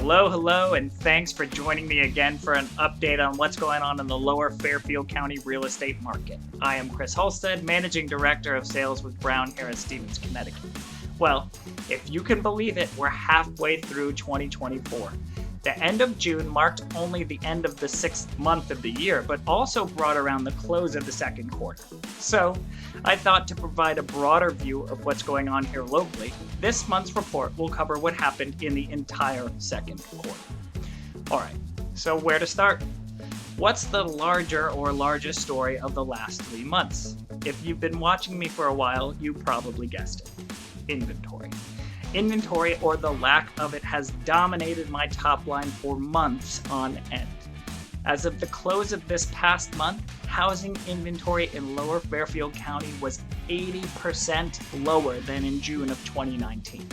Hello, and thanks for joining me again for an update on what's going on in the Lower Fairfield County real estate market. I am Chris Halstead, Managing Director of Sales with Brown here at Stevens, Connecticut. Well, if you can believe it, we're halfway through 2024. The end of June marked only the end of the 6th month of the year, but also brought around the close of the second quarter. So, I thought to provide a broader view of what's going on here locally, this month's report will cover what happened in the entire second quarter. Alright, so where to start? What's the largest story of the last 3 months? If you've been watching me for a while, you probably guessed it. Inventory. Inventory, or the lack of it, has dominated my top line for months on end. As of the close of this past month, housing inventory in Lower Fairfield County was 80% lower than in June of 2019.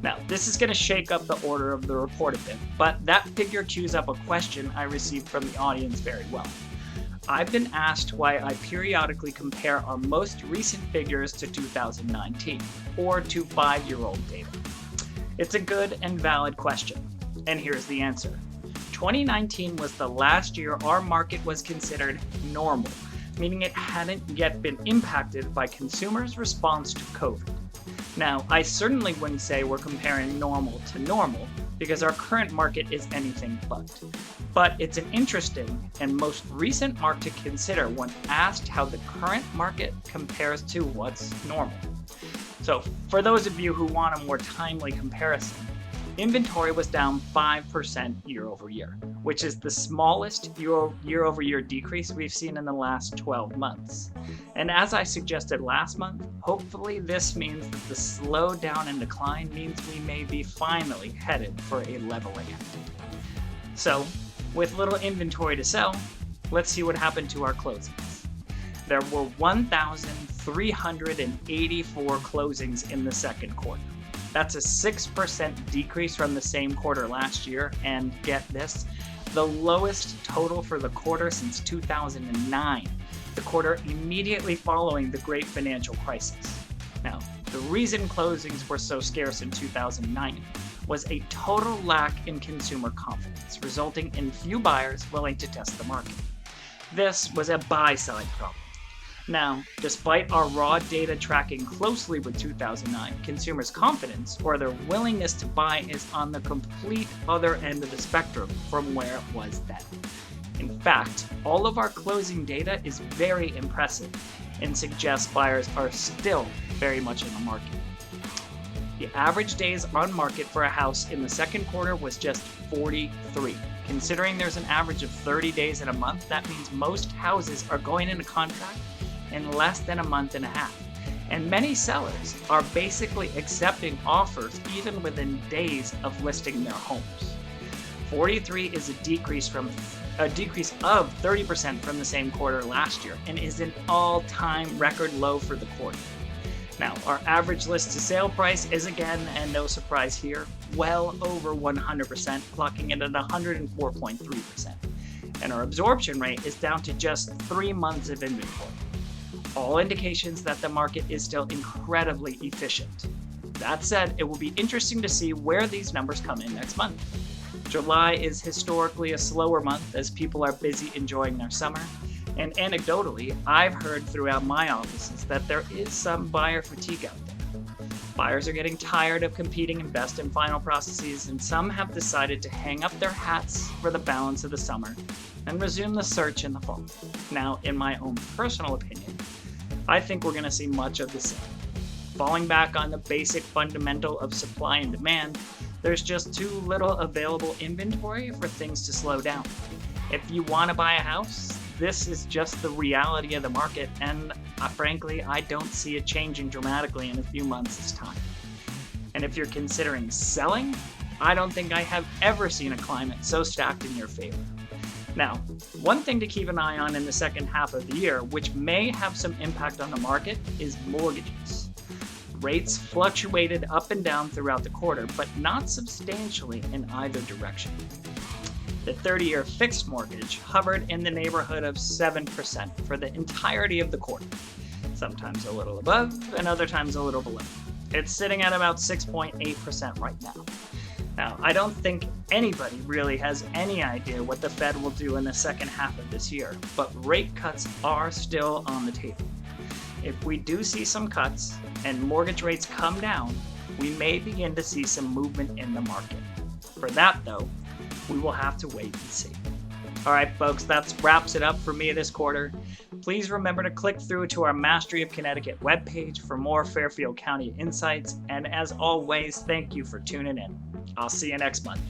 Now, this is going to shake up the order of the report a bit, but that figure cues up a question I received from the audience very well. I've been asked why I periodically compare our most recent figures to 2019, or to 5-year-old data. It's a good and valid question, and here's the answer. 2019 was the last year our market was considered normal, meaning it hadn't yet been impacted by consumers' response to COVID. Now, I certainly wouldn't say we're comparing normal to normal, because our current market is anything but it's an interesting and most recent mark to consider when asked how the current market compares to what's normal. So, for those of you who want a more timely comparison, inventory was down 5% year over year, which is the smallest year over year decrease we've seen in the last 12 months. And as I suggested last month, hopefully this means that the slowdown and decline means we may be finally headed for a leveling out. So, with little inventory to sell, let's see what happened to our closings. There were 1,384 closings in the second quarter. That's a 6% decrease from the same quarter last year, and get this, the lowest total for the quarter since 2009, the quarter immediately following the Great Financial Crisis. Now, the reason closings were so scarce in 2009 was a total lack in consumer confidence, resulting in few buyers willing to test the market. This was a buy-side problem. Now, despite our raw data tracking closely with 2009, consumers' confidence, or their willingness to buy, is on the complete other end of the spectrum from where it was then. In fact, all of our closing data is very impressive and suggests buyers are still very much in the market. The average days on market for a house in the second quarter was just 43. Considering there's an average of 30 days in a month, that means most houses are going into contract in less than a month and a half. And many sellers are basically accepting offers even within days of listing their homes. 43 is a decrease of 30% from the same quarter last year, and is an all-time record low for the quarter. Now, our average list to sale price is again, and no surprise here, well over 100%, clocking in at 104.3%. And our absorption rate is down to just 3 months of inventory. All indications that the market is still incredibly efficient. That said, it will be interesting to see where these numbers come in next month. July is historically a slower month as people are busy enjoying their summer. And anecdotally, I've heard throughout my offices that there is some buyer fatigue out there. Buyers are getting tired of competing in best and final processes, and some have decided to hang up their hats for the balance of the summer and resume the search in the fall. Now, in my own personal opinion, I think we're going to see much of the same. Falling back on the basic fundamental of supply and demand, there's just too little available inventory for things to slow down. If you want to buy a house, this is just the reality of the market, and frankly, I don't see it changing dramatically in a few months' time. And if you're considering selling, I don't think I have ever seen a climate so stacked in your favor. Now, one thing to keep an eye on in the second half of the year, which may have some impact on the market, is mortgages. Rates fluctuated up and down throughout the quarter, but not substantially in either direction. The 30-year fixed mortgage hovered in the neighborhood of 7% for the entirety of the quarter. sometimes a little above, and other times a little below. It's sitting at about 6.8% right now. Now, I don't think anybody really has any idea what the Fed will do in the second half of this year, but rate cuts are still on the table. If we do see some cuts and mortgage rates come down, we may begin to see some movement in the market. For that, though, we will have to wait and see. All right, folks, that wraps it up for me this quarter. Please remember to click through to our Mastery of Connecticut webpage for more Fairfield County insights. And as always, thank you for tuning in. I'll see you next month.